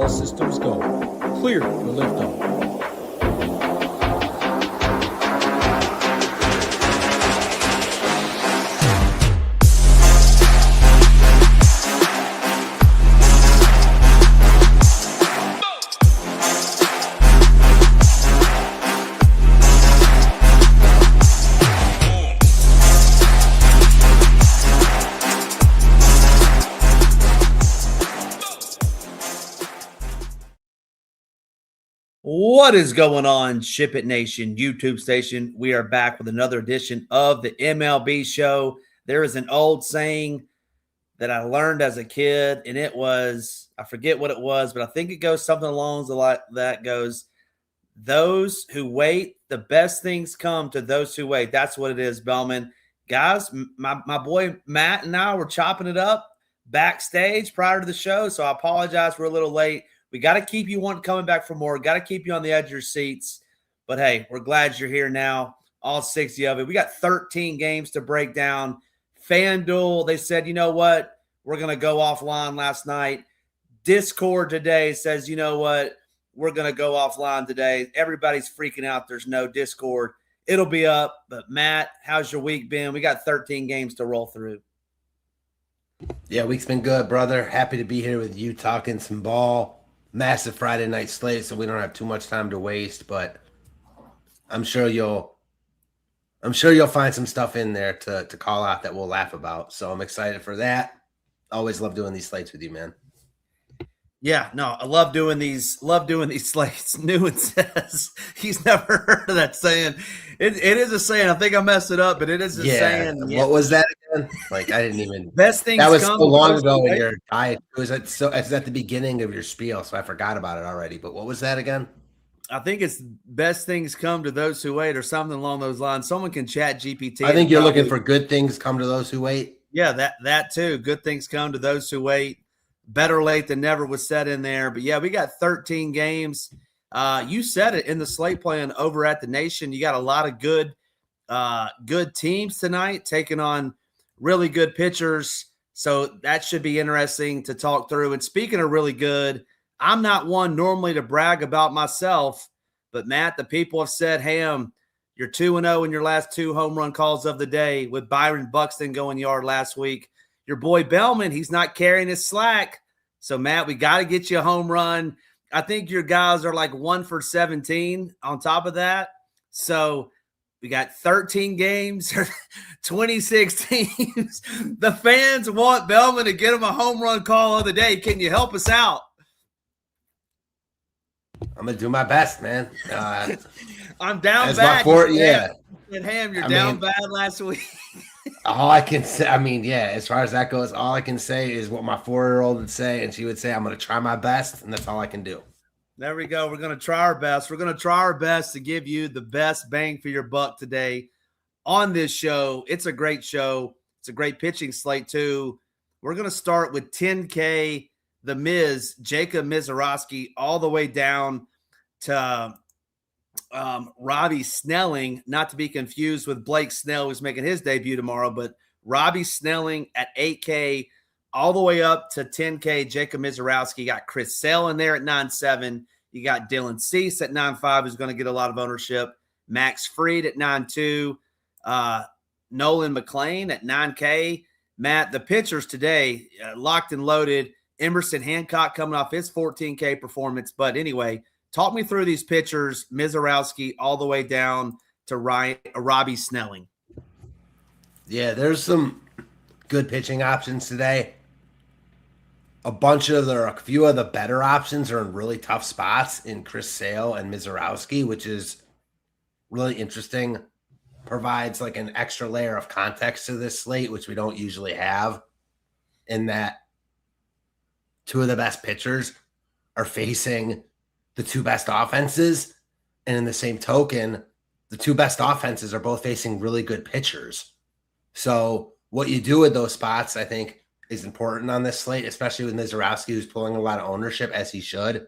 All systems go. Clear for liftoff. What is going on, Ship It Nation YouTube station? We are back with another edition of the MLB show. There is an old saying that I learned as a kid, and it was, I forget what it was, but I think it goes something along the line that goes, those who wait, the best things come to those who wait. That's what it is, Belman. Guys, my boy Matt and I were chopping it up backstage prior to the show, so I apologize we're a little late. We got to keep you coming back for more. Got to keep you on the edge of your seats. But, hey, we're glad you're here now, all 60 of it. We got 13 games to break down. FanDuel, they said, you know what? We're going to go offline last night. Discord today says, you know what? We're going to go offline today. Everybody's freaking out. There's no Discord. It'll be up. But, Matt, how's your week been? We got 13 games to roll through. Yeah, week's been good, brother. Happy to be here with you talking some ball. Massive Friday night slate, so we don't have too much time to waste, but I'm sure you'll find some stuff in there to call out that we'll laugh about. So I'm excited for that. Always love doing these slates with you, man. Yeah, no, I love doing these slates. Newman says he's never heard of that saying. It is a saying. I think I messed it up, but it is a saying. What was that again? Like, I didn't even. Best things. That was so long ago in your diet. It's at the beginning of your spiel, so I forgot about it already. But what was that again? I think it's best things come to those who wait, or something along those lines. Someone can chat GPT. I think you're looking for good things come to those who wait. Yeah, that too. Good things come to those who wait. Better late than never was said in there. But, yeah, we got 13 games. You said it in the slate plan over at the Nation. You got a lot of good teams tonight taking on really good pitchers. So that should be interesting to talk through. And speaking of really good, I'm not one normally to brag about myself. But, Matt, the people have said, Ham, you're 2-0 in your last 2 home run calls of the day with Byron Buxton going yard last week. Your boy Belman, he's not carrying his slack. So, Matt, we got to get you a home run. I think your guys are like 1 for 17 on top of that. So, we got 13 games, 26 teams. The fans want Belman to get him a home run call of the day. Can you help us out? I'm going to do my best, man. I'm down as bad. Yeah. Ham, you're down bad last week. All I can say, as far as that goes, all I can say is what my 4-year-old would say, and she would say, I'm going to try my best, and that's all I can do. There we go. We're going to try our best. We're going to try our best to give you the best bang for your buck today on this show. It's a great show. It's a great pitching slate, too. We're going to start with 10K, the Miz, Jacob Mizorowski, all the way down to Robbie Snelling, not to be confused with Blake Snell, who's making his debut tomorrow, but Robbie Snelling at 8K, all the way up to 10K, Jacob Mizorowski. You got Chris Sale in there at 9.7. You got Dylan Cease at 9.5, who's going to get a lot of ownership. Max Fried at 9.2. Nolan McLean at 9K. Matt, the pitchers today, locked and loaded. Emerson Hancock coming off his 14K performance. But anyway, talk me through these pitchers, Mizorowski all the way down to Robbie Snelling. Yeah, there's some good pitching options today. A few of the better options are in really tough spots in Chris Sale and Mizorowski, which is really interesting. Provides like an extra layer of context to this slate, which we don't usually have, in that 2 of the best pitchers are facing the 2 best offenses. And in the same token, the 2 best offenses are both facing really good pitchers. So what you do with those spots, I think, is important on this slate, especially with Mizorowski, who's pulling a lot of ownership, as he should.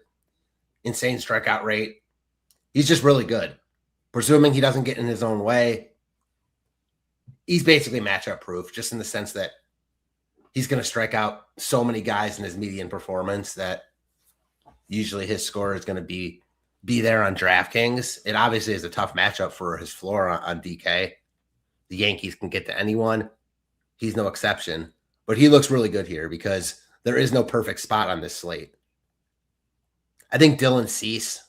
Insane strikeout rate. He's just really good. Presuming he doesn't get in his own way, he's basically matchup proof, just in the sense that he's going to strike out so many guys in his median performance that Usually his score is going to be there on DraftKings. It obviously is a tough matchup for his floor on DK. The Yankees can get to anyone. He's no exception. But he looks really good here because there is no perfect spot on this slate. I think Dylan Cease,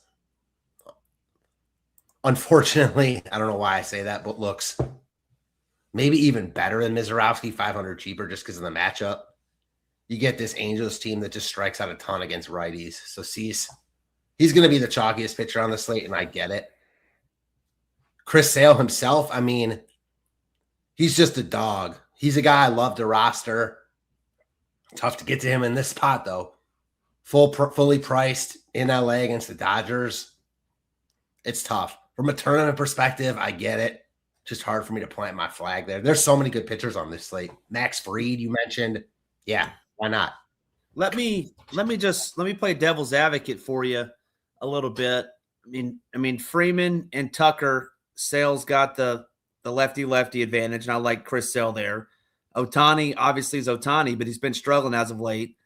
unfortunately, I don't know why I say that, but looks maybe even better than Mizorowski, 500 cheaper just because of the matchup. You get this Angels team that just strikes out a ton against righties. So Cease, he's going to be the chalkiest pitcher on the slate, and I get it. Chris Sale himself, I mean, he's just a dog. He's a guy I love to roster. Tough to get to him in this spot, though. Fully priced in LA against the Dodgers. It's tough. From a tournament perspective, I get it. Just hard for me to plant my flag there. There's so many good pitchers on this slate. Max Fried, you mentioned. Yeah, why not? Let me play devil's advocate for you a little bit. I mean Freeman and Tucker, Sale's got the lefty advantage, and I like Chris Sale there. Ohtani obviously is Ohtani, but he's been struggling as of late.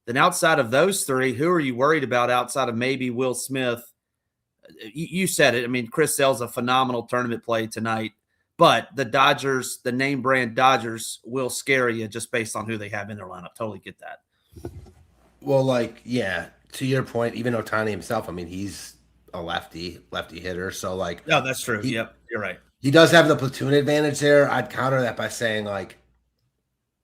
Then outside of those three, who are you worried about outside of maybe Will Smith? You said it. I mean, Chris Sale's a phenomenal tournament play tonight, but the Dodgers, the name brand Dodgers, will scare you just based on who they have in their lineup. Totally get that. Well, to your point, even Ohtani himself, I mean, he's a lefty hitter. So, no, that's true. Yep, you're right. He does have the platoon advantage there. I'd counter that by saying,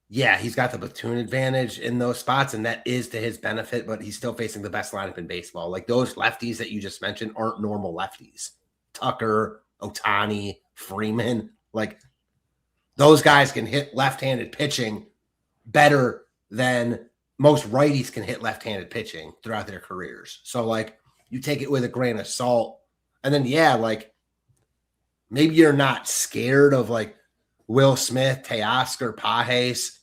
he's got the platoon advantage in those spots, and that is to his benefit, but he's still facing the best lineup in baseball. Like, those lefties that you just mentioned aren't normal lefties. Tucker, Ohtani, Freeman, those guys can hit left-handed pitching better than most righties can hit left-handed pitching throughout their careers. So, you take it with a grain of salt. And then, maybe you're not scared of, Will Smith, Teoscar, Pages,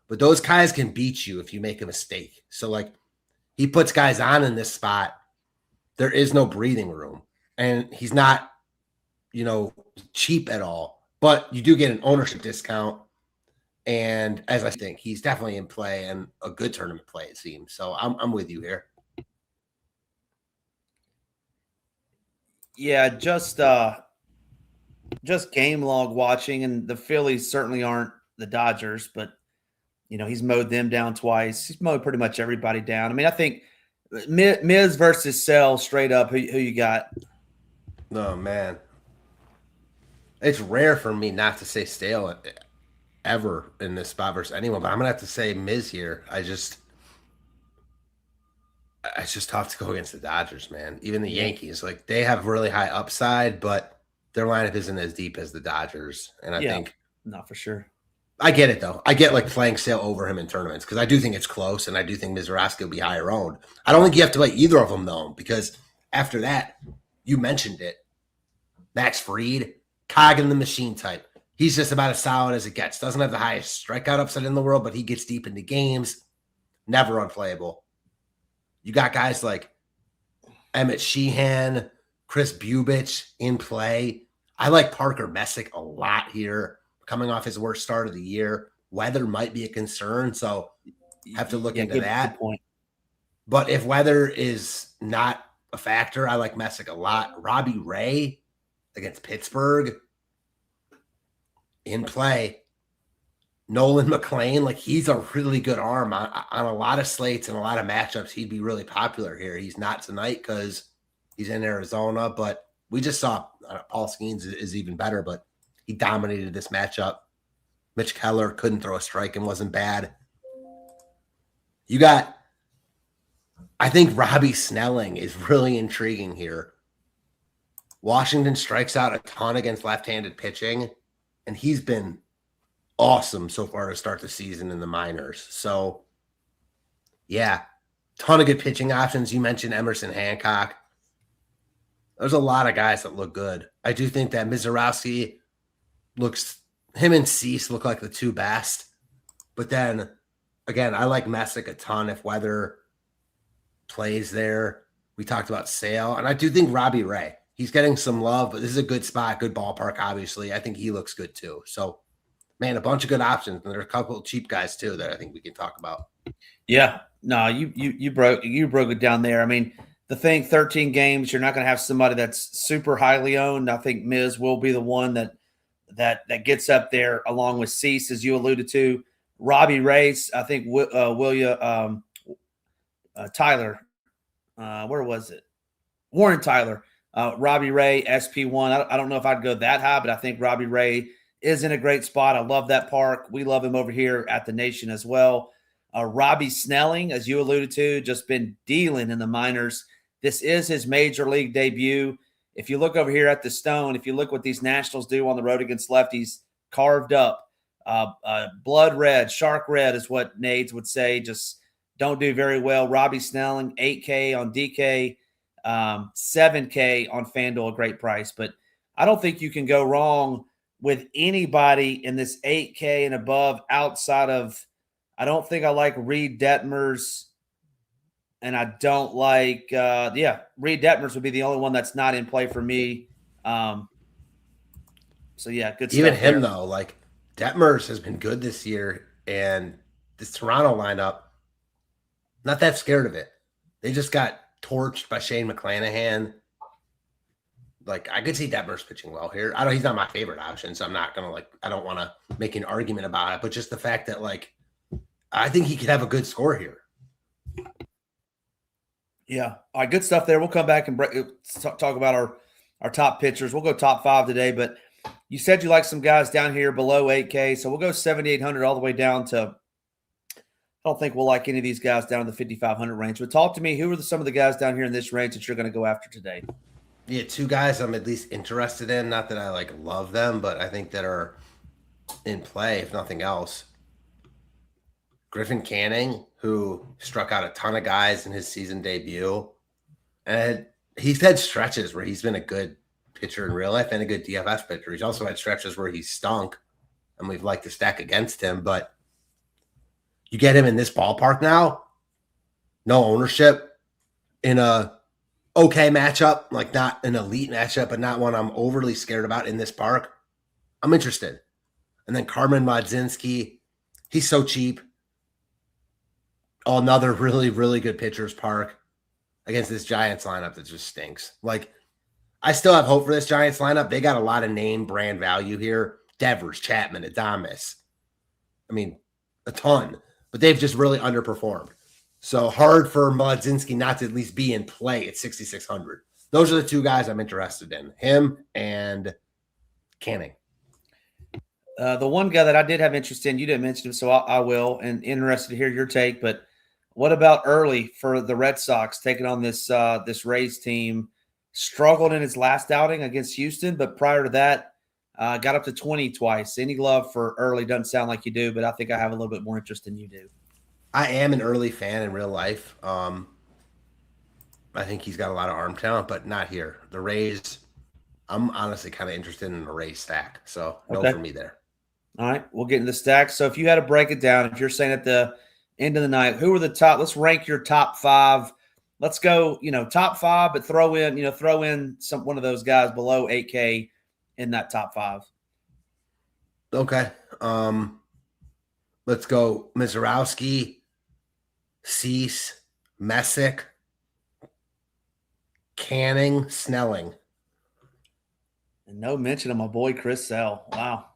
but those guys can beat you if you make a mistake. So, he puts guys on in this spot. There is no breathing room. And he's not, cheap at all. But you do get an ownership discount. And as I think, he's definitely in play and a good tournament play, it seems. So I'm with you here. Yeah, just game log watching, and the Phillies certainly aren't the Dodgers, but he's mowed them down twice. He's mowed pretty much everybody down. I mean, I think Miz versus Sale straight up. Who you got? Oh man, it's rare for me not to say Sale ever in this spot versus anyone, but I'm gonna have to say Miz here. It's just tough to go against the Dodgers, man. Even the Yankees, they have really high upside, but their lineup isn't as deep as the Dodgers. And I think not for sure. I get it though. I get playing Sale over him in tournaments because I do think it's close, and I do think Mizorowski will be higher owned. I don't think you have to play either of them though, because after that, you mentioned it, Max Fried, cog in the machine type. He's just about as solid as it gets. Doesn't have the highest strikeout upside in the world, but he gets deep into games. Never unplayable. You got guys like Emmett Sheehan, Chris Bubich in play. I like Parker Messick a lot here, coming off his worst start of the year. Weather might be a concern, so have to look into that. Good point. But if weather is not a factor, I like Messick a lot. Robbie Ray against Pittsburgh in play. Nolan McLean, he's a really good arm on a lot of slates and a lot of matchups. He'd be really popular here. He's not tonight because he's in Arizona, but we just saw Paul Skeens is even better, but he dominated this matchup. Mitch Keller couldn't throw a strike and wasn't bad. I think Robbie Snelling is really intriguing here. Washington strikes out a ton against left-handed pitching, and he's been awesome so far to start the season in the minors. So, ton of good pitching options. You mentioned Emerson Hancock. There's a lot of guys that look good. I do think that Mizorowski him and Cease look like the two best. But then, again, I like Messick a ton if weather plays there. We talked about Sale. And I do think Robbie Ray, he's getting some love, but this is a good spot, good ballpark, obviously. I think he looks good too. So man, a bunch of good options. And there are a couple of cheap guys too that I think we can talk about. Yeah, no, you broke it down there. I mean, the thing, 13 games, you're not going to have somebody that's super highly owned. I think Miz will be the one that gets up there along with Cease, as you alluded to. Robbie Race, I think Tyler, where was it? Warren Tyler, Robbie Ray, SP1. I don't know if I'd go that high, but I think Robbie Ray is in a great spot. I love that park. We love him over here at the Nation as well. Robbie Snelling, as you alluded to, just been dealing in the minors. This is his major league debut. If you look over here at the Stone, if you look what these Nationals do on the road against lefties, carved up, blood red, shark red is what Nades would say. Just don't do very well. Robbie Snelling, 8K on DK, 7K on FanDuel, a great price. But I don't think you can go wrong with anybody in this 8K and above outside of, I don't think I like Reed Detmers, and I don't like, Reed Detmers would be the only one that's not in play for me. So, yeah, good stuff. Even him, though, like Detmers has been good this year, and this Toronto lineup, not that scared of it. They just got torched by Shane McClanahan. Like, I could see Detmers pitching well here. He's not my favorite option, so I'm not going to, I don't want to make an argument about it, but just the fact that, I think he could have a good score here. Yeah. All right, good stuff there. We'll come back and talk about our top pitchers. We'll go top 5 today, but you said you like some guys down here below 8K, so we'll go 7,800 all the way down to, I don't think we'll like any of these guys down in the 5,500 range. But talk to me, who are some of the guys down here in this range that you're going to go after today? Yeah, 2 guys I'm at least interested in. Not that I love them, but I think that are in play, if nothing else. Griffin Canning, who struck out a ton of guys in his season debut. And he's had stretches where he's been a good pitcher in real life and a good DFS pitcher. He's also had stretches where he's stunk, and we've liked to stack against him. But you get him in this ballpark now, no ownership, in a okay matchup, not an elite matchup, but not one I'm overly scared about in this park. I'm interested. And then Carmen Modzinski, he's so cheap. Another really, really good pitcher's park against this Giants lineup that just stinks. I still have hope for this Giants lineup. They got a lot of name brand value here. Devers, Chapman, Adames. I mean, a ton. But they've just really underperformed. So hard for Modzinski not to at least be in play at 6,600. Those are the 2 guys I'm interested in. Him and Canning. The one guy that I did have interest in, you didn't mention him, so I will, and interested to hear your take. But what about early for the Red Sox taking on this Rays team? Struggled in his last outing against Houston, but prior to that, got up to 20 twice. Any love for early? Doesn't sound like you do, but I think I have a little bit more interest than you do. I am an early fan in real life. I think he's got a lot of arm talent, but not here. The Rays, I'm honestly kind of interested in the Rays stack. So no for me there. All right, we'll get into the stack. So if you had to break it down, if you're saying at the end of the night, who are the top? Let's rank your top 5. Let's go, top 5, but throw in one of those guys below 8K in that top 5. Okay. Let's go Mizorowski, Cease, Messick, Canning, Snelling. And no mention of my boy Chris Sale. Wow.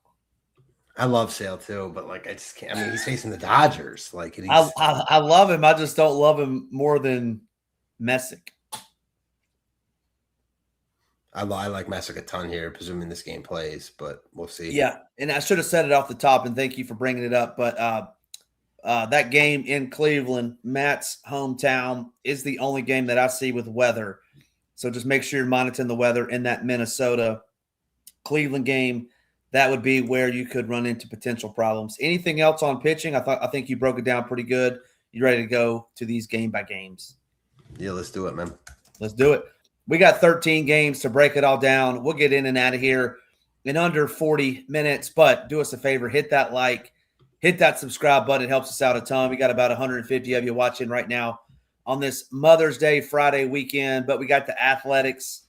I love Sale too, but I just can't. I mean, he's facing the Dodgers. I love him. I just don't love him more than Messick. I like Messick a ton here, presuming this game plays, but we'll see. Yeah, and I should have said it off the top, and thank you for bringing it up. But that game in Cleveland, Matt's hometown, is the only game that I see with weather. So just make sure you're monitoring the weather in that Minnesota-Cleveland game. That would be where you could run into potential problems. Anything else on pitching? I think you broke it down pretty good. You ready to go to these game by games? Yeah, let's do it, man. Let's do it. We got 13 games to break it all down. We'll get in and out of here in under 40 minutes, but do us a favor, hit that like, hit that subscribe button. It helps us out a ton. We got about 150 of you watching right now on this Mother's Day Friday weekend, but we got the Athletics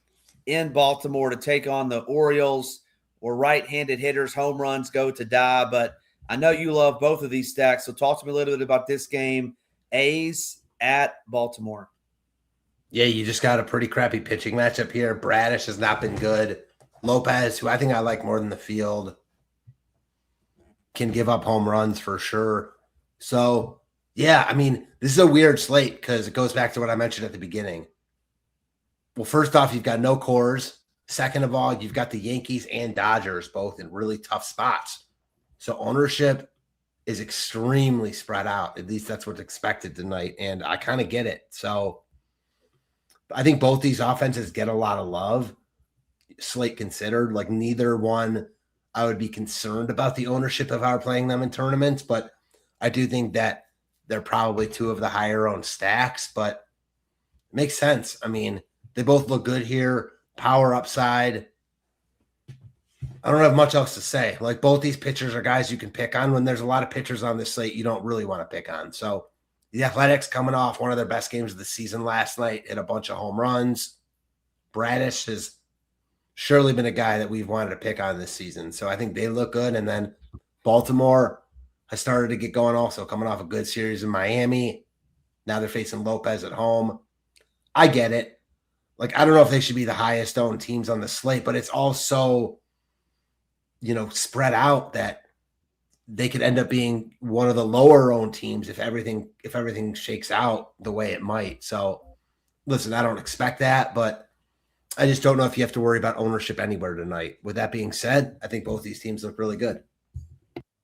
in Baltimore to take on the Orioles. or right-handed hitters, home runs go to die. But I know you love both of these stacks, so talk to me a little bit about this game. A's at Baltimore. Yeah, you just got a pretty crappy pitching matchup here. Bradish has not been good. Lopez, who I think I like more than the field, can give up home runs for sure. So, yeah, I mean, this is a weird slate because it goes back to what I mentioned at the beginning. Well, first off, you've got no cores. Second of all, you've got the Yankees and Dodgers both in really tough spots. So ownership is extremely spread out. At least that's what's expected tonight. And I kind of get it. So I think both these offenses get a lot of love, slate considered. Like neither one, I would be concerned about the ownership of how we're playing them in tournaments. But I do think that they're probably two of the higher owned stacks. But it makes sense. I mean, they both look good here. Power upside. I don't have much else to say. Like both these pitchers are guys you can pick on. When there's a lot of pitchers on this slate you don't really want to pick on. So the Athletics coming off one of their best games of the season last night, hit a bunch of home runs. Bradish has surely been a guy that we've wanted to pick on this season. So I think they look good. And then Baltimore has started to get going also, coming off a good series in Miami. Now they're facing Lopez at home. I get it. Like, I don't know if they should be the highest owned teams on the slate, but it's also, spread out that they could end up being one of the lower owned teams if everything shakes out the way it might. So listen, I don't expect that, but I just don't know if you have to worry about ownership anywhere tonight. With that being said, I think both these teams look really good.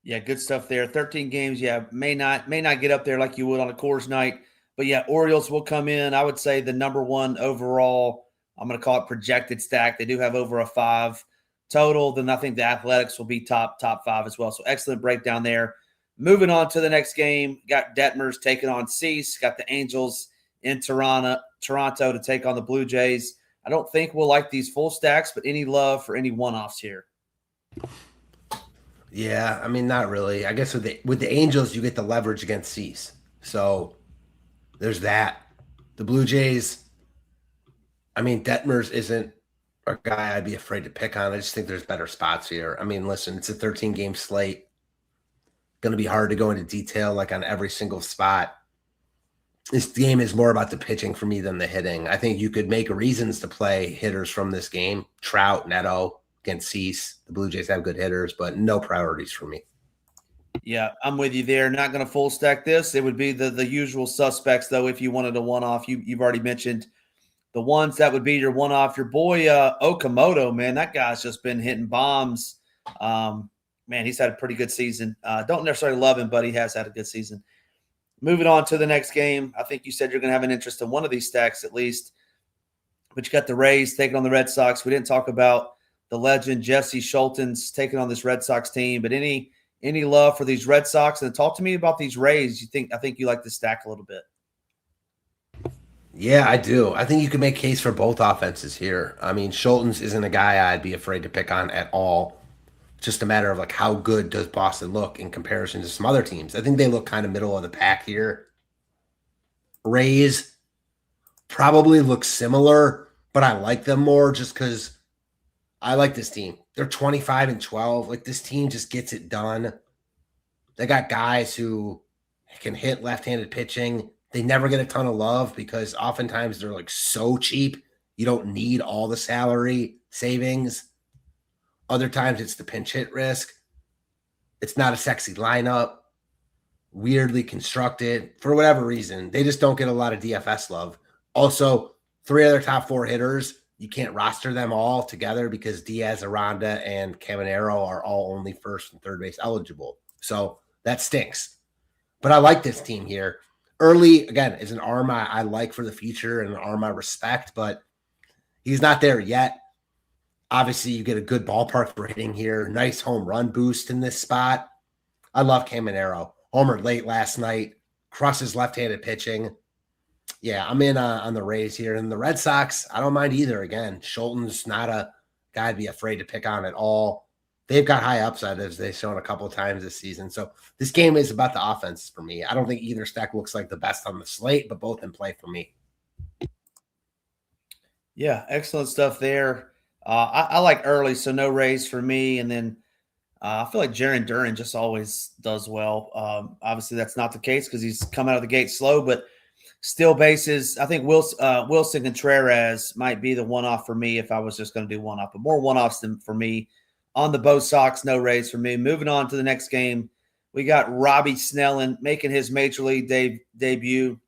Yeah, good stuff there. 13 games, may not get up there like you would on a Coors night. But yeah, Orioles will come in. I would say the number one overall, I'm going to call it projected stack. They do have over a 5 total. Then I think the Athletics will be top 5 as well. So excellent breakdown there. Moving on to the next game, got Detmers taking on Cease. Got the Angels in Toronto to take on the Blue Jays. I don't think we'll like these full stacks, but any love for any one-offs here? Yeah, I mean, not really. I guess with the Angels, you get the leverage against Cease. So there's that. The Blue Jays, I mean, Detmers isn't a guy I'd be afraid to pick on. I just think there's better spots here. I mean, listen, it's a 13-game slate. Going to be hard to go into detail like on every single spot. This game is more about the pitching for me than the hitting. I think you could make reasons to play hitters from this game. Trout, Neto against Cease. The Blue Jays have good hitters, but no priorities for me. Yeah, I'm with you there. Not going to full stack this. It would be the usual suspects, though, if you wanted a one-off. You've already mentioned the ones that would be your one-off. Your boy Okamoto, man, that guy's just been hitting bombs. Man, he's had a pretty good season. Don't necessarily love him, but he has had a good season. Moving on to the next game, I think you said you're going to have an interest in one of these stacks at least. But you got the Rays taking on the Red Sox. We didn't talk about the legend Jesse Schulten's taking on this Red Sox team, but any love for these Red Sox? And talk to me about these Rays. I think you like the stack a little bit. Yeah, I do. I think you can make a case for both offenses here. I mean, Schulten's isn't a guy I'd be afraid to pick on at all. It's just a matter of like how good does Boston look in comparison to some other teams. I think they look kind of middle of the pack here. Rays probably look similar, but I like them more just because I like this team. They're 25-12. Like this team just gets it done. They got guys who can hit left-handed pitching. They never get a ton of love because oftentimes they're like so cheap. You don't need all the salary savings. Other times it's the pinch hit risk. It's not a sexy lineup. Weirdly constructed. For whatever reason, they just don't get a lot of DFS love. Also, 3 other top 4 hitters, you can't roster them all together because Diaz, Aranda, and Caminero are all only first and third base eligible. So that stinks. But I like this team here. Early, again, is an arm I like for the future and an arm I respect, but he's not there yet. Obviously, you get a good ballpark for hitting here. Nice home run boost in this spot. I love Caminero. Homered late last night. Crushes left-handed pitching. Yeah, I'm in on the Rays here. And the Red Sox, I don't mind either. Again, Schulten's not a guy I'd be afraid to pick on at all. They've got high upside, as they've shown a couple of times this season. So this game is about the offense for me. I don't think either stack looks like the best on the slate, but both in play for me. Yeah, excellent stuff there. I like early, so no raise for me. And then I feel like Jaron Duran just always does well. Obviously, that's not the case because he's come out of the gate slow, but still bases. I think Wilson Contreras might be the one-off for me if I was just going to do one-off, but more one-offs than for me. On the Bo Sox, no raise for me. Moving on to the next game, we got Robbie Snelling making his major league debut,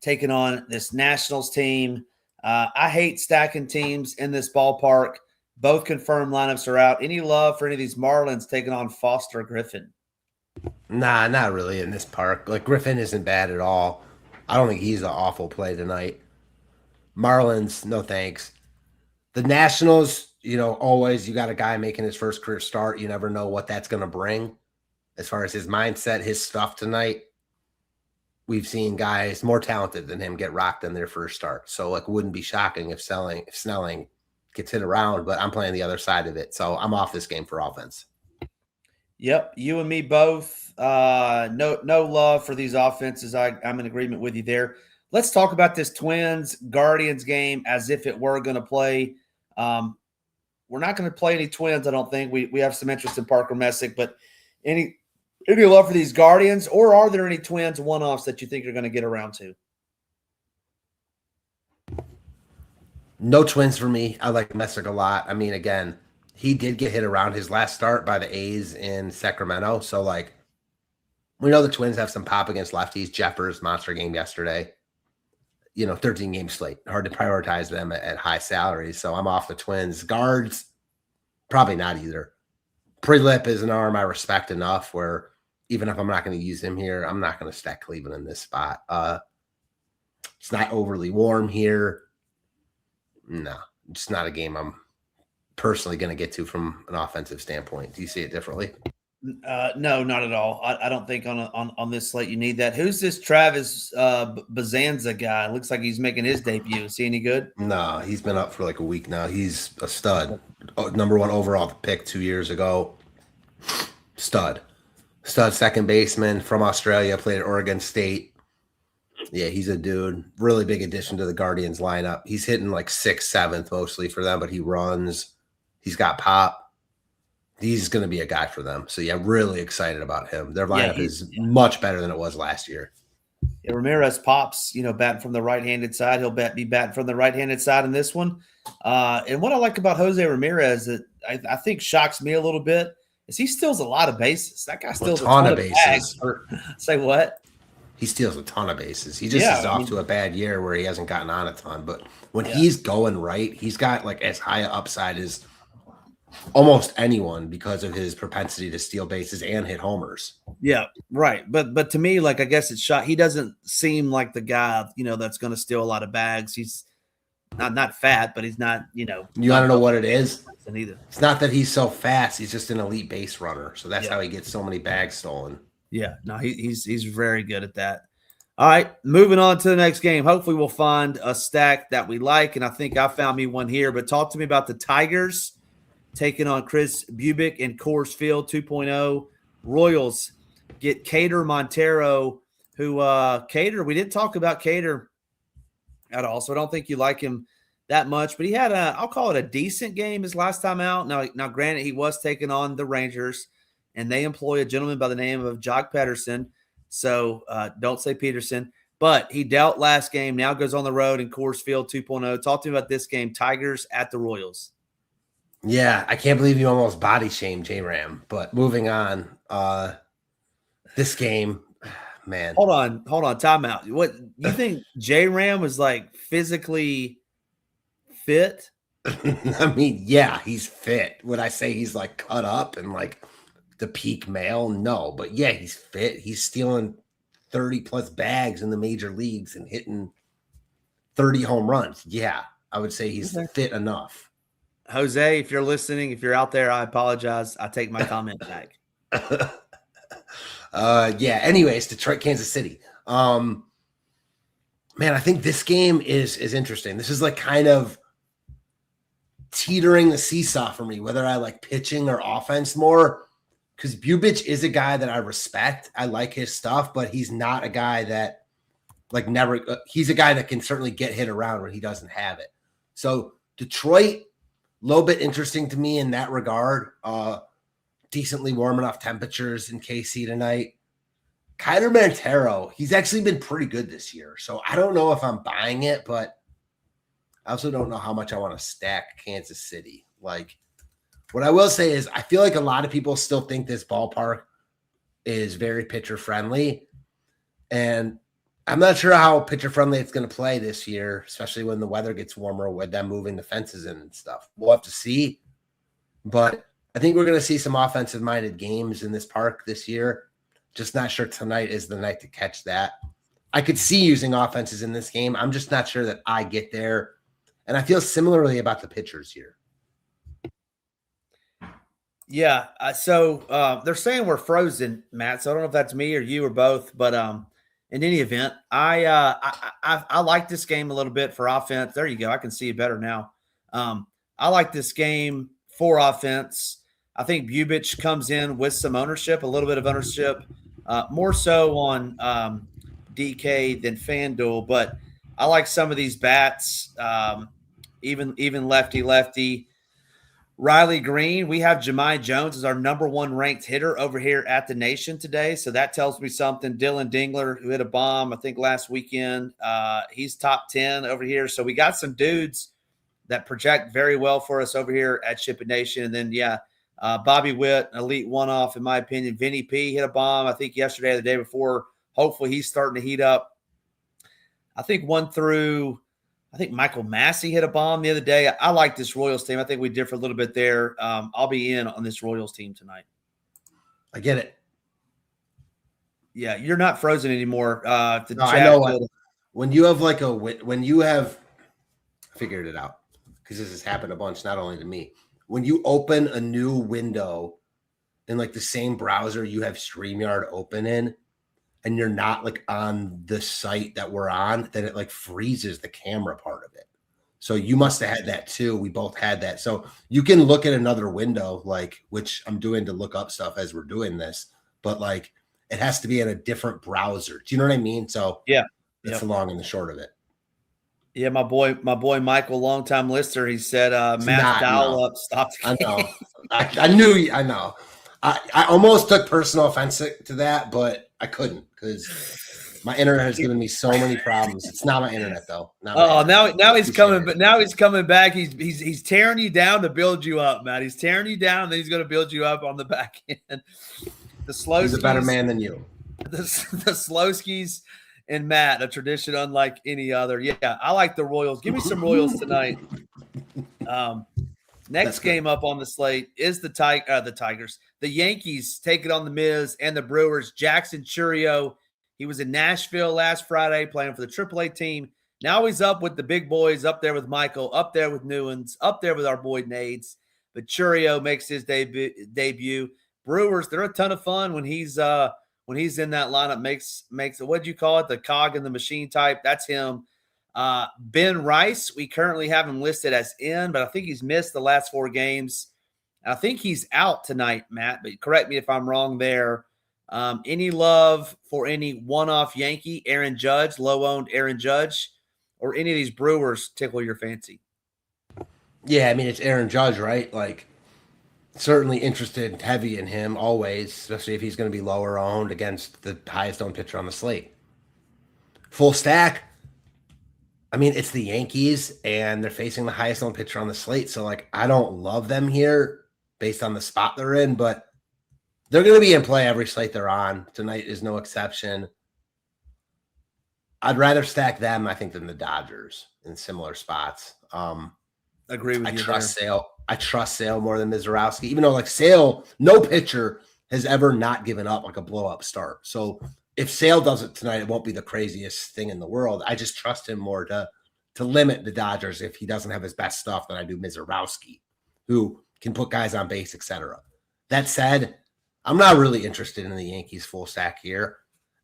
taking on this Nationals team. I hate stacking teams in this ballpark. Both confirmed lineups are out. Any love for any of these Marlins taking on Foster Griffin? Nah, not really in this park. Like, Griffin isn't bad at all. I don't think he's an awful play tonight. Marlins, no thanks. The Nationals, always you got a guy making his first career start. You never know what that's going to bring as far as his mindset, his stuff tonight. We've seen guys more talented than him get rocked in their first start. So, wouldn't be shocking if Snelling gets hit around, but I'm playing the other side of it. So I'm off this game for offense. Yep, you and me both. No love for these offenses. I'm in agreement with you there. Let's talk about this Twins-Guardians game as if it were going to play. We're not going to play any Twins, I don't think. We have some interest in Parker Messick, but any love for these Guardians, or are there any Twins one-offs that you think you're going to get around to? No Twins for me. I like Messick a lot. I mean, again, he did get hit around his last start by the A's in Sacramento. So, we know the Twins have some pop against lefties. Jeffers, monster game yesterday. 13-game slate. Hard to prioritize them at high salaries. So I'm off the Twins. Guards, probably not either. Pre-Lip is an arm I respect enough where even if I'm not going to use him here, I'm not going to stack Cleveland in this spot. It's not overly warm here. No, it's not a game I'm personally going to get to from an offensive standpoint. Do you see it differently? No, not at all. I don't think on this slate you need that. Who's this Travis Bazanza guy? Looks like he's making his debut. Is he any good? No, he's been up for a week now. He's a stud. Number 1 overall pick 2 years ago. Stud second baseman from Australia, played at Oregon State. Yeah, he's a dude. Really big addition to the Guardians lineup. He's hitting 6th, 7th mostly for them, but he runs. He's got pop. He's going to be a guy for them. So, yeah, really excited about him. Their lineup is much better than it was last year. Yeah, Ramirez pops, batting from the right-handed side. He'll be batting from the right-handed side in this one. And what I like about Jose Ramirez that I think shocks me a little bit is he steals a lot of bases. That guy steals a ton of bases. Say what? He steals a ton of bases. He just is off to a bad year where he hasn't gotten on a ton. But when he's going right, he's got as high an upside as almost anyone because of his propensity to steal bases and hit homers. Yeah, right. But to me, I guess it's shot. He doesn't seem like the guy, that's going to steal a lot of bags. He's not fat, but he's not, You want to know what it is? Either. It's not that he's so fast. He's just an elite base runner. So that's how he gets so many bags stolen. Yeah, no, he's very good at that. All right, moving on to the next game. Hopefully we'll find a stack that we like, and I think I found me one here. But talk to me about the Tigers taking on Chris Bubic in Coors Field 2.0. Royals get Cater Montero, who Cater, we didn't talk about Cater at all, so I don't think you like him that much. But he had I'll call it a decent game his last time out. Now granted, he was taking on the Rangers, and they employ a gentleman by the name of Jock Pederson. So don't say Peterson. But he dealt last game, now goes on the road in Coors Field 2.0. Talk to me about this game, Tigers at the Royals. Yeah, I can't believe you almost body shamed J-Ram. But moving on, this game, man. Hold on, timeout. What you think J-Ram was physically fit? I mean, yeah, he's fit. Would I say he's cut up and the peak male? No, but yeah, he's fit. He's stealing 30 plus bags in the major leagues and hitting 30 home runs. Yeah, I would say he's fit enough. Jose, if you're listening, if you're out there, I apologize. I take my comment back. Yeah. Anyways, Detroit, Kansas City. Man, I think this game is interesting. This is kind of teetering the seesaw for me, whether I like pitching or offense more. Because Bubic is a guy that I respect. I like his stuff, but he's not a guy that he's a guy that can certainly get hit around when he doesn't have it. So Detroit, little bit interesting to me in that regard. Decently warm enough temperatures in KC tonight. Kiner Montero, he's actually been pretty good this year. So I don't know if I'm buying it, but I also don't know how much I want to stack Kansas City. Like, what I will say is I feel like a lot of people still think this ballpark is very pitcher friendly. And I'm not sure how pitcher friendly it's going to play this year, especially when the weather gets warmer with them moving the fences in and stuff. We'll have to see. But I think we're going to see some offensive minded games in this park this year. Just not sure tonight is the night to catch that. I could see using offenses in this game. I'm just not sure that I get there. And I feel similarly about the pitchers here. Yeah. So they're saying we're frozen, Matt. So I don't know if that's me or you or both, but in any event, I like this game a little bit for offense. There you go. I can see it better now. I like this game for offense. I think Bubich comes in with some ownership, a little bit of ownership, more so on DK than FanDuel. But I like some of these bats, even lefty. Riley Green, we have Jahmai Jones as our number one ranked hitter over here at the Nation today. So that tells me something. Dylan Dingler, who hit a bomb, I think, last weekend. He's top 10 over here. So we got some dudes that project very well for us over here at Ship It Nation. And then, Bobby Witt, elite one-off, in my opinion. Vinny P hit a bomb, I think, yesterday or the day before. Hopefully he's starting to heat up. I think Michael Massey hit a bomb the other day. I like this Royals team. I think we differ a little bit there. I'll be in on this Royals team tonight. I get it. Yeah, you're not frozen anymore. I know. When you have I figured it out because this has happened a bunch, not only to me. When you open a new window in like the same browser you have StreamYard open in, and you're not like on the site that we're on, then it like freezes the camera part of it. So you must have had that too. We both had that. So you can look at another window, like, which I'm doing to look up stuff as we're doing this, but like it has to be in a different browser. Do you know what I mean? So yeah, that's the long and the short of it. Yeah, my boy Michael, longtime listener, he said Matt dial-up stopped. I know. I know. I almost took personal offense to that, but I couldn't because my internet has given me so many problems. It's not my internet though. Now he's coming, but now he's coming back. He's tearing you down to build you up, Matt. He's tearing you down, and then he's going to build you up on the back end. He's a better man than you. The Slowskis and Matt, a tradition unlike any other. Yeah, I like the Royals. Give me some Royals tonight. Next game up on the slate is the Tigers. The Yankees take it on the Miz and the Brewers. Jackson Churio, he was in Nashville last Friday playing for the AAA team. Now he's up with the big boys, up there with Michael, up there with Newens, up there with our boy Nades. But Churio makes his debut. Brewers, they're a ton of fun when he's in that lineup. Makes what do you call it? The cog in the machine type. That's him. Ben Rice, we currently have him listed as in, but I think he's missed the last 4 games. I think he's out tonight, Matt, but correct me if I'm wrong there. Any love for any one-off Yankee, Aaron Judge, low-owned Aaron Judge, or any of these Brewers tickle your fancy? Yeah, I mean, it's Aaron Judge, right? Like, certainly interested heavy in him always, especially if he's going to be lower owned against the highest owned pitcher on the slate. Full stack. I mean, it's the Yankees, and they're facing the highest owned pitcher on the slate. So, like, I don't love them here based on the spot they're in, but they're going to be in play every slate they're on. Tonight is no exception. I'd rather stack them, I think, than the Dodgers in similar spots. Agree with you. I trust Sale more than Mizorowski, even though, like, Sale, no pitcher has ever not given up like a blow-up start. So if Sale does it tonight, it won't be the craziest thing in the world. I just trust him more to limit the Dodgers if he doesn't have his best stuff than I do Mizorowski, who can put guys on base, etc. That said, I'm not really interested in the Yankees full stack here,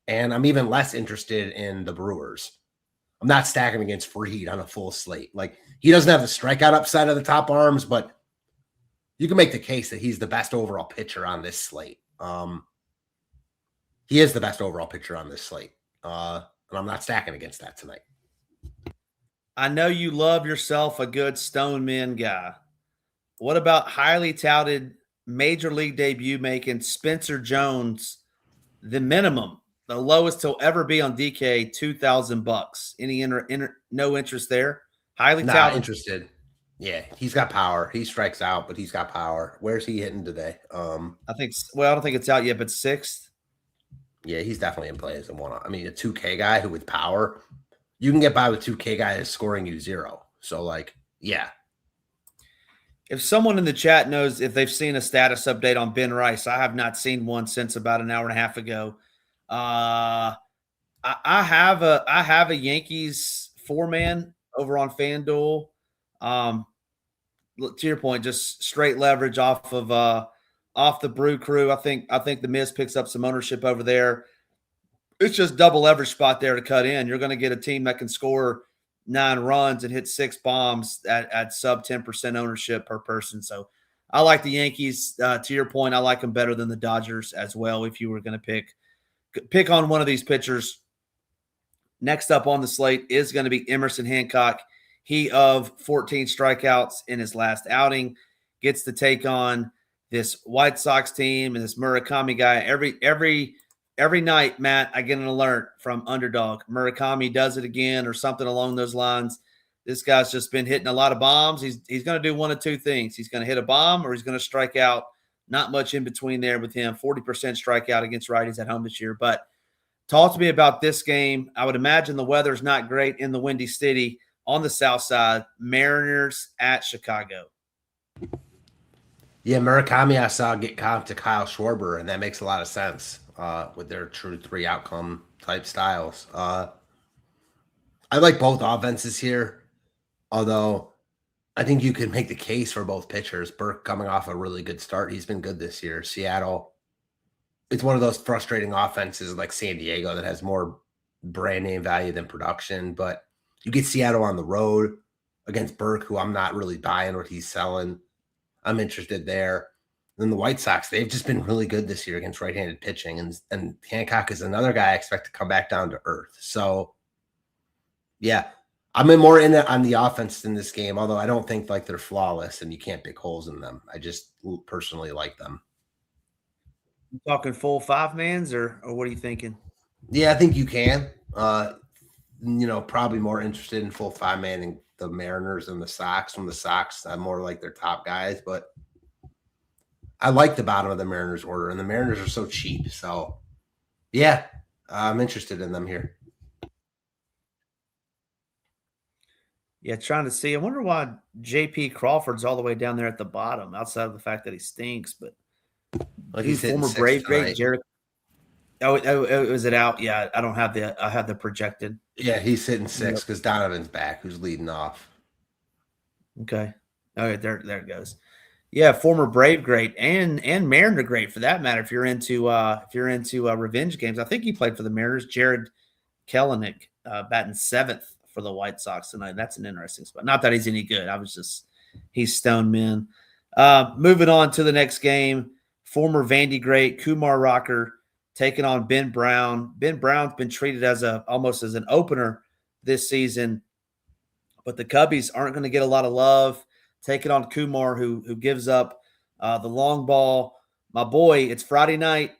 and I'm even less interested in the Brewers. I'm not stacking against Fried on a full slate. Like, he doesn't have the strikeout upside of the top arms, but you can make the case that he's the best overall pitcher on this slate. He is the best overall pitcher on this slate, and I'm not stacking against that tonight. I know you love yourself a good Stoneman guy. what about highly touted major league debut making Spencer Jones, the minimum, the lowest he'll ever be on DK, $2,000. Any no interest there? Highly touted. Interested. Yeah, he's got power. He strikes out, but he's got power. Where's he hitting today? I don't think it's out yet, but sixth. Yeah, he's definitely in play as a one. I mean, a 2K guy who with power, you can get by with 2K guy that's scoring you 0. So, like, yeah. If someone in the chat knows if they've seen a status update on Ben Rice, I have not seen one since about an hour and a half ago. I have a Yankees 4-man over on FanDuel. To your point, just straight leverage off the Brew Crew. I think the Miz picks up some ownership over there. It's just double leverage spot there to cut in. You're going to get a team that can score 9 runs and hit 6 bombs at sub 10% ownership per person. So I like the Yankees. To your point, I like them better than the Dodgers as well. If you were going to pick on one of these pitchers, next up on the slate is going to be Emerson Hancock. He of 14 strikeouts in his last outing gets to take on this White Sox team and this Murakami guy. Every night, Matt, I get an alert from Underdog. Murakami does it again or something along those lines. This guy's just been hitting a lot of bombs. He's going to do one of two things. He's going to hit a bomb or he's going to strike out. Not much in between there with him. 40% strikeout against righties at home this year. But talk to me about this game. I would imagine the weather's not great in the Windy City on the south side. Mariners at Chicago. Yeah, Murakami I saw get comped to Kyle Schwarber, and that makes a lot of sense with their true 3 outcome type styles. I like both offenses here, although I think you can make the case for both pitchers. Burke coming off a really good start. He's been good this year. Seattle, it's one of those frustrating offenses like San Diego that has more brand name value than production, but you get Seattle on the road against Burke, who I'm not really buying what he's selling. I'm interested there. Then the White Sox, they've just been really good this year against right-handed pitching. And Hancock is another guy I expect to come back down to earth. So, yeah, I'm more in it on the offense in this game, although I don't think like they're flawless and you can't pick holes in them. I just personally like them. You talking full 5-mans or what are you thinking? Yeah, I think you can. Probably more interested in full 5-man than the Mariners and the Sox. From the Sox, I'm more like their top guys, but I like the bottom of the Mariners order, and the Mariners are so cheap. So, yeah, I'm interested in them here. Yeah, trying to see. I wonder why J.P. Crawford's all the way down there at the bottom, outside of the fact that he stinks. But he's former Brave great Jared. Oh, is it out? Yeah, I don't have I have the projected. Yeah, he's hitting 6 because Donovan's back, who's leading off. Okay. All right, there it goes. Yeah, former Brave great and Mariner great for that matter. If you're into revenge games, I think he played for the Mariners. Jared Kelenic batting 7th for the White Sox tonight. That's an interesting spot. Not that he's any good. He's stone men. Moving on to the next game, former Vandy great Kumar Rocker taking on Ben Brown. Ben Brown's been treated almost as an opener this season, but the Cubbies aren't going to get a lot of love. Taking on Kumar, who gives up the long ball. My boy, it's Friday night.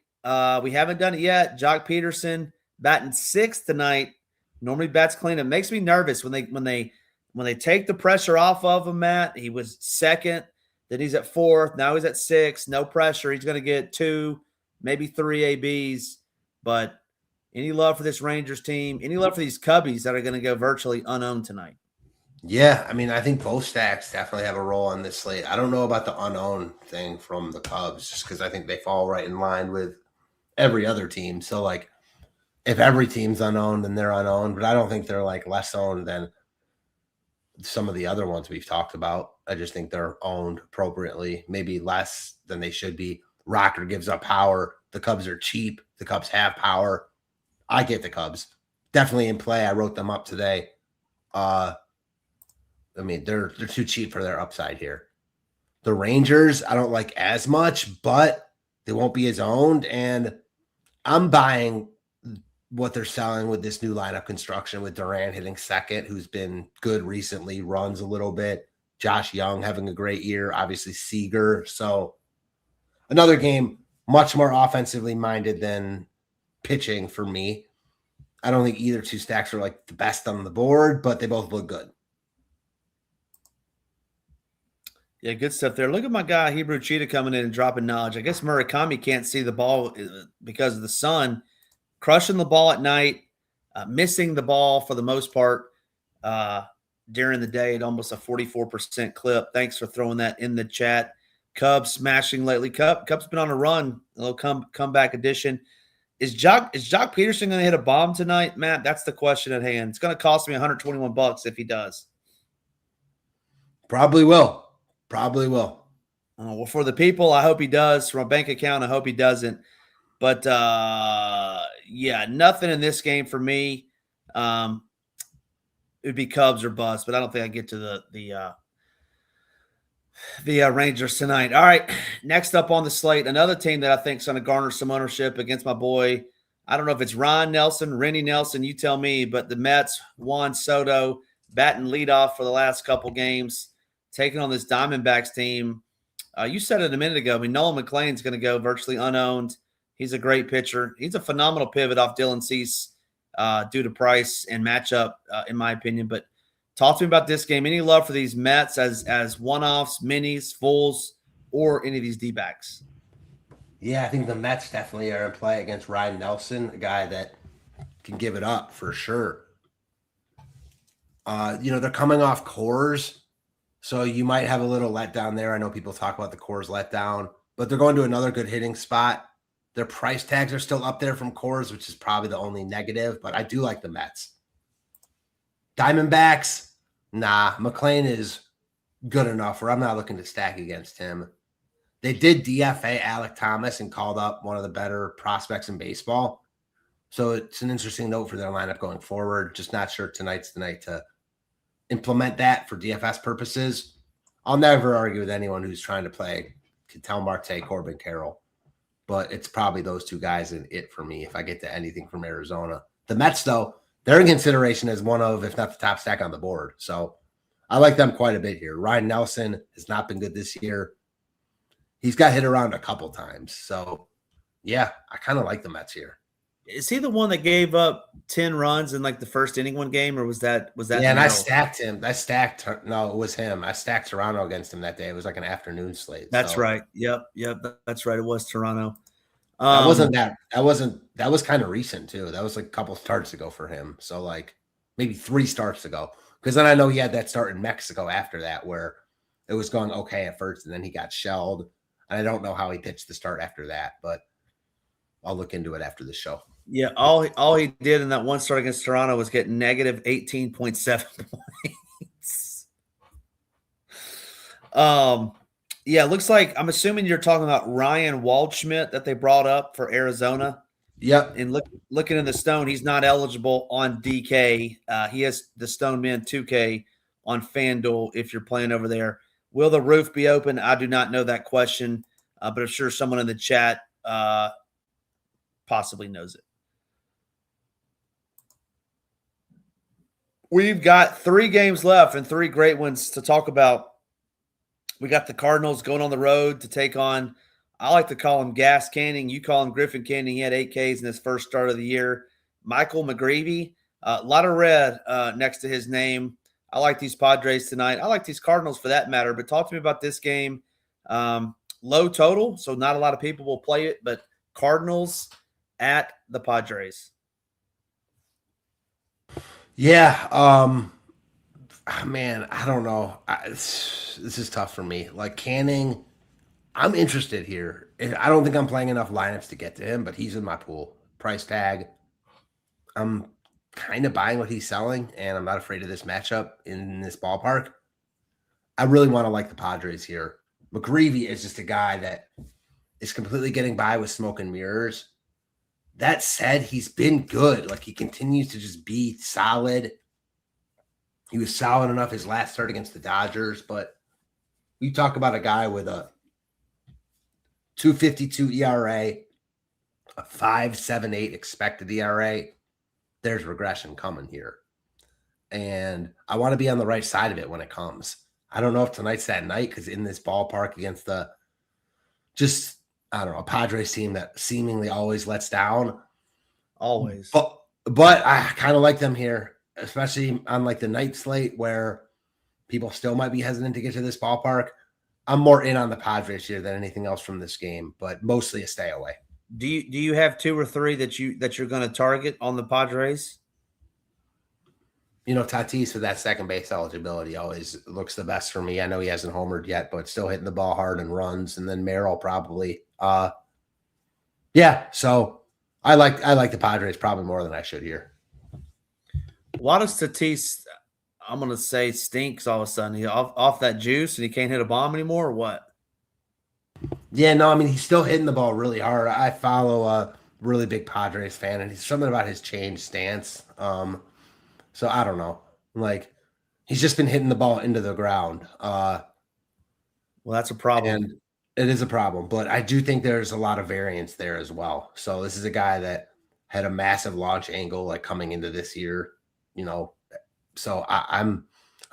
We haven't done it yet. Jock Peterson batting 6th tonight. Normally bats clean. It makes me nervous when they take the pressure off of him, Matt. He was 2nd, then he's at 4th. Now he's at 6th. No pressure. He's going to get 2, maybe 3 ABs. But any love for this Rangers team? Any love for these Cubbies that are going to go virtually unowned tonight? Yeah, I mean, I think both stacks definitely have a role on this slate. I don't know about the unowned thing from the Cubs just because I think they fall right in line with every other team. So, like, if every team's unowned, then they're unowned. But I don't think they're, like, less owned than some of the other ones we've talked about. I just think they're owned appropriately, maybe less than they should be. Rocker gives up power. The Cubs are cheap. The Cubs have power. I get the Cubs. Definitely in play. I wrote them up today. I mean, they're too cheap for their upside here. The Rangers, I don't like as much, but they won't be as owned. And I'm buying what they're selling with this new lineup construction with Duran hitting 2nd, who's been good recently, runs a little bit. Josh Young having a great year, obviously Seager. So another game much more offensively minded than pitching for me. I don't think either two stacks are like the best on the board, but they both look good. Yeah, good stuff there. Look at my guy, Hebrew Cheetah, coming in and dropping knowledge. I guess Murakami can't see the ball because of the sun. Crushing the ball at night, missing the ball for the most part during the day at almost a 44% clip. Thanks for throwing that in the chat. Cubs smashing lately. Cubs been on a run, a little comeback edition. Is Jock Peterson going to hit a bomb tonight, Matt? That's the question at hand. It's going to cost me $121 if he does. Probably will. Well, for the people, I hope he does. For my bank account, I hope he doesn't. But, yeah, nothing in this game for me. It would be Cubs or bust, but I don't think I get to the Rangers tonight. All right, next up on the slate, another team that I think is going to garner some ownership against my boy. I don't know if it's Ron Nelson, Rennie Nelson, you tell me, but the Mets, Juan Soto, batting leadoff for the last couple games, taking on this Diamondbacks team. You said it a minute ago. I mean, Nolan McLean's going to go virtually unowned. He's a great pitcher. He's a phenomenal pivot off Dylan Cease due to price and matchup, in my opinion. But talk to me about this game. Any love for these Mets as one-offs, minis, fulls, or any of these D-backs? Yeah, I think the Mets definitely are in play against Ryan Nelson, a guy that can give it up for sure. They're coming off Coors, so you might have a little letdown there. I know people talk about the Coors letdown, but they're going to another good hitting spot. Their price tags are still up there from Coors, which is probably the only negative, but I do like the Mets. Diamondbacks, nah, McLean is good enough where I'm not looking to stack against him. They did DFA Alec Thomas and called up one of the better prospects in baseball. So it's an interesting note for their lineup going forward. Just not sure tonight's the night to implement that for DFS purposes. I'll never argue with anyone who's trying to play Ketel Marte, Corbin Carroll, but it's probably those two guys and it for me if I get to anything from Arizona. The Mets, though, they're in consideration as one of, if not the top stack on the board. So I like them quite a bit here. Ryan Nelson has not been good this year. He's got hit around a couple times. So, yeah, I kind of like the Mets here. Is he the one that gave up 10 runs in like the first inning one game, or was that? Yeah, and I stacked him. No, it was him. I stacked Toronto against him that day. It was like an afternoon slate. That's right. Yep, that's right. It was Toronto. That was kind of recent too. That was like a couple starts ago for him. So like maybe 3 starts ago. Because then I know he had that start in Mexico after that where it was going okay at first and then he got shelled. And I don't know how he pitched the start after that, but I'll look into it after the show. Yeah, all he did in that one start against Toronto was get negative 18.7 points. Yeah, it looks like I'm assuming you're talking about Ryan Waldschmidt that they brought up for Arizona. Yep. And looking in the Stone, he's not eligible on DK. He has the Stone Men 2K on FanDuel if you're playing over there. Will the roof be open? I do not know that question, but I'm sure someone in the chat possibly knows it. We've got 3 games left and 3 great ones to talk about. We got the Cardinals going on the road to take on, I like to call him Gas Canning. You call him Griffin Canning. He had 8 Ks in his first start of the year. Michael McGreevy, a lot of red next to his name. I like these Padres tonight. I like these Cardinals for that matter, but talk to me about this game. Low total, so not a lot of people will play it, but Cardinals at the Padres. Yeah, man, I don't know. This is tough for me. Like Canning, I'm interested here. I don't think I'm playing enough lineups to get to him, but he's in my pool. Price tag. I'm kind of buying what he's selling, and I'm not afraid of this matchup in this ballpark. I really want to like the Padres here. McGreevy is just a guy that is completely getting by with smoke and mirrors. That said, he's been good. Like, he continues to just be solid. He was solid enough his last start against the Dodgers, but you talk about a guy with a 2.52 ERA, a 5.78 expected ERA. There's regression coming here. And I want to be on the right side of it when it comes. I don't know if tonight's that night because in this ballpark against the I don't know, a Padres team that seemingly always lets down. Always. But I kind of like them here, especially on like the night slate where people still might be hesitant to get to this ballpark. I'm more in on the Padres here than anything else from this game, but mostly a stay away. Do you have 2 or 3 that you're going to target on the Padres? You know, Tatis with that second base eligibility always looks the best for me. I know he hasn't homered yet, but still hitting the ball hard and runs. And then Merrill probably. Yeah, so I like the Padres probably more than I should here. Why does Tatis, I'm going to say, stinks all of a sudden? He off that juice and he can't hit a bomb anymore, or what? Yeah, no, I mean, he's still hitting the ball really hard. I follow a really big Padres fan, and he's something about his changed stance. So I don't know. Like, he's just been hitting the ball into the ground. Well, that's a problem. And it is a problem, but I do think there's a lot of variance there as well. So this is a guy that had a massive launch angle like coming into this year, you know. So I'm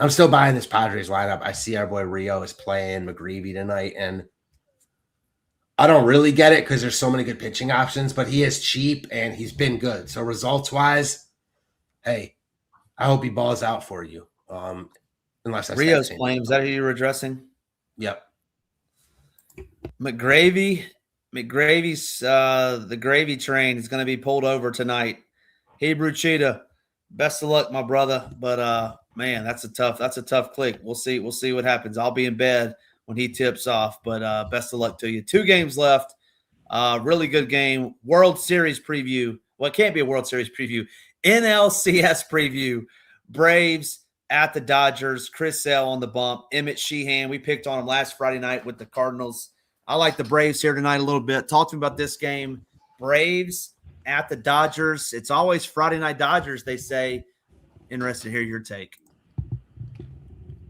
still buying this Padres lineup. I see our boy Rio is playing McGreevy tonight, and I don't really get it because there's so many good pitching options, but he is cheap and he's been good. So results wise, hey, I hope he balls out for you. Unless Rio's playing. Is that who you were addressing? Yep. McGravy's the gravy train is going to be pulled over tonight. Hebrew Cheetah, best of luck, my brother. But man, that's a tough click. We'll see what happens. I'll be in bed when he tips off, but best of luck to you. 2 games left. Really good game. World Series preview. Well, it can't be a World Series preview. NLCS preview. Braves at the Dodgers. Chris Sale on the bump. Emmett Sheehan. We picked on him last Friday night with the Cardinals. I like the Braves here tonight a little bit. Talk to me about this game. Braves at the Dodgers. It's always Friday night Dodgers, they say. Interested to hear your take.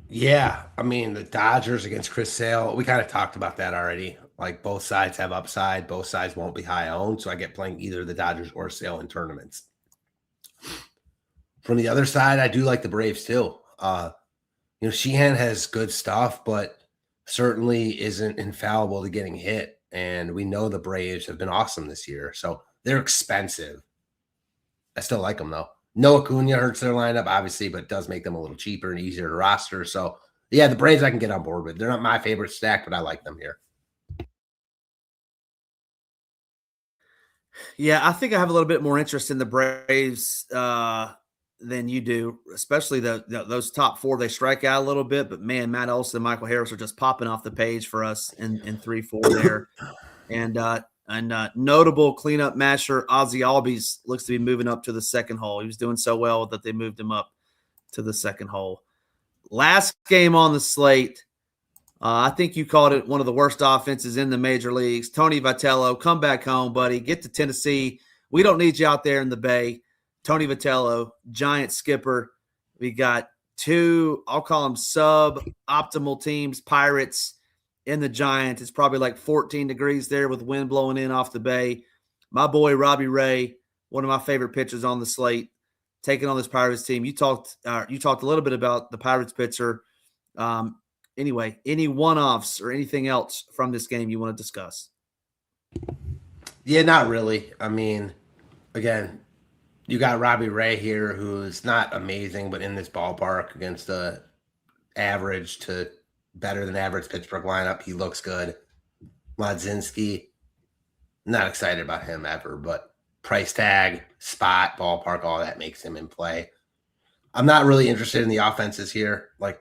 Yeah, I mean, the Dodgers against Chris Sale, we kind of talked about that already. Like, both sides have upside. Both sides won't be high owned, so I get playing either the Dodgers or Sale in tournaments. From the other side, I do like the Braves too. Sheehan has good stuff, but certainly isn't infallible to getting hit. And we know the Braves have been awesome this year, so they're expensive. I still like them though. No Acuna hurts their lineup, obviously, but does make them a little cheaper and easier to roster. So, yeah, the Braves I can get on board with. They're not my favorite stack, but I like them here. Yeah, I think I have a little bit more interest in the Braves than you do, especially those top 4. They strike out a little bit, but man, Matt Olson and Michael Harris are just popping off the page for us in 3-4 there. And notable cleanup masher Ozzy Albies looks to be moving up to the second hole. He was doing so well that they moved him up to the second hole. Last game on the slate, I think you called it one of the worst offenses in the major leagues. Tony Vitello, come back home, buddy. Get to Tennessee. We don't need you out there in the Bay. Tony Vitello, giant skipper. We got 2, I'll call them sub-optimal teams, Pirates in the Giants. It's probably like 14 degrees there with wind blowing in off the Bay. My boy Robbie Ray, one of my favorite pitchers on the slate, taking on this Pirates team. You talked a little bit about the Pirates pitcher. Anyway, any one-offs or anything else from this game you want to discuss? Yeah, not really. I mean, again, you got Robbie Ray here, who's not amazing, but in this ballpark against the average to better than average Pittsburgh lineup, he looks good. Mladzinski, not excited about him ever, but price tag, spot, ballpark, all that makes him in play. I'm not really interested in the offenses here. Like,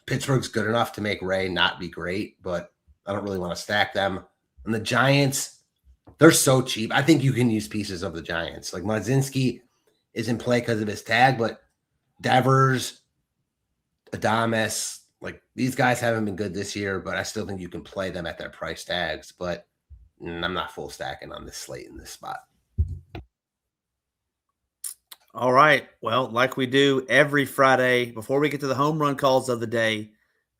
Pittsburgh's good enough to make Ray not be great, but I don't really want to stack them. And the Giants, they're so cheap. I think you can use pieces of the Giants. Like, Mladzinski is in play because of his tag, but Devers, Adames, like, these guys haven't been good this year, but I still think you can play them at their price tags. But I'm not full stacking on this slate in this spot. All right. Well, like we do every Friday, before we get to the home run calls of the day,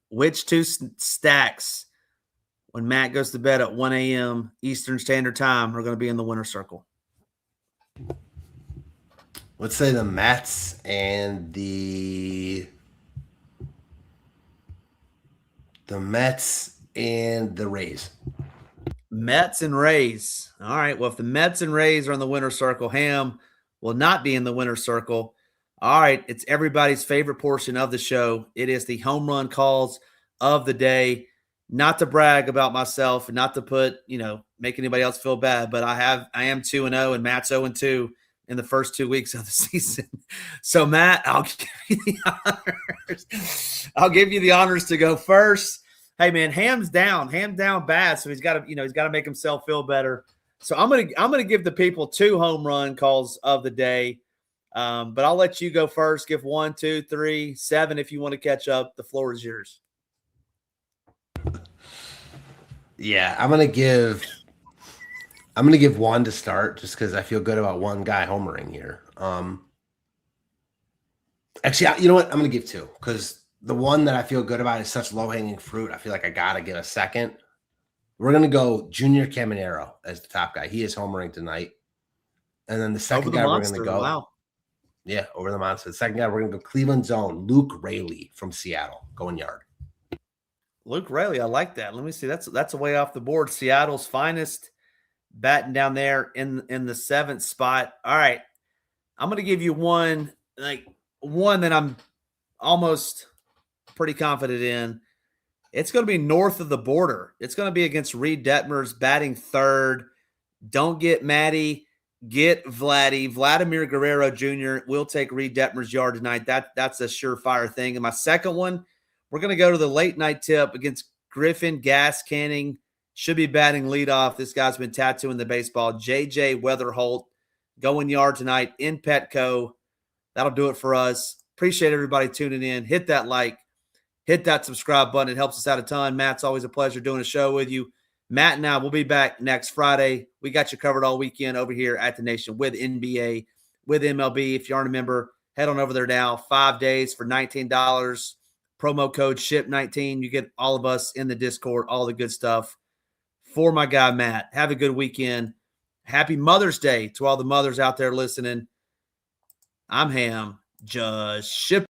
which 2 stacks when Matt goes to bed at 1 a.m. Eastern Standard Time are going to be in the winner's circle? Let's say the Mets and the The Mets and the Rays. Mets and Rays. All right. Well, if the Mets and Rays are in the winner's circle, Ham will not be in the winner's circle. All right. It's everybody's favorite portion of the show. It is the home run calls of the day. Not to brag about myself and not to put, make anybody else feel bad, but I am 2-0 and Matt's 0-2 in the first 2 weeks of the season. So Matt, I'll give you the honors. I'll give you the honors to go first. Hey man, Ham's down bad. So he's got to make himself feel better. So I'm going to give the people 2 home run calls of the day. But I'll let you go first. Give 1, 2, 3, 7. If you want to catch up, the floor is yours. Yeah, I'm gonna give 1 to start just because I feel good about one guy homering here. Actually, you know what? I'm gonna give 2 because the one that I feel good about is such low hanging fruit. I feel like I gotta give a second. We're gonna go Junior Caminero as the top guy. He is homering tonight, and then the second guy we're gonna go. Wow. Yeah, over the monster. The second guy we're gonna go Cleveland's own Luke Raley from Seattle going yard. Luke Raley, I like that. Let me see. That's a way off the board. Seattle's finest, batting down there in the 7th spot. All right, I'm going to give you one that I'm almost pretty confident in. It's going to be north of the border. It's going to be against Reed Detmers, batting 3rd. Don't get Matty, get Vladdy. Vladimir Guerrero Jr. will take Reed Detmers' yard tonight. That's a surefire thing. And my second one, we're going to go to the late night tip against Griffin Gas Canning. Should be batting leadoff. This guy's been tattooing the baseball. JJ Weatherholt going yard tonight in Petco. That'll do it for us. Appreciate everybody tuning in. Hit that like. Hit that subscribe button. It helps us out a ton. Matt, it's always a pleasure doing a show with you. Matt and I will be back next Friday. We got you covered all weekend over here at the Nation with NBA, with MLB. If you aren't a member, head on over there now. 5 days for $19. Promo code SHIP19. You get all of us in the Discord, all the good stuff. For my guy, Matt, have a good weekend. Happy Mother's Day to all the mothers out there listening. I'm Ham. Just ship.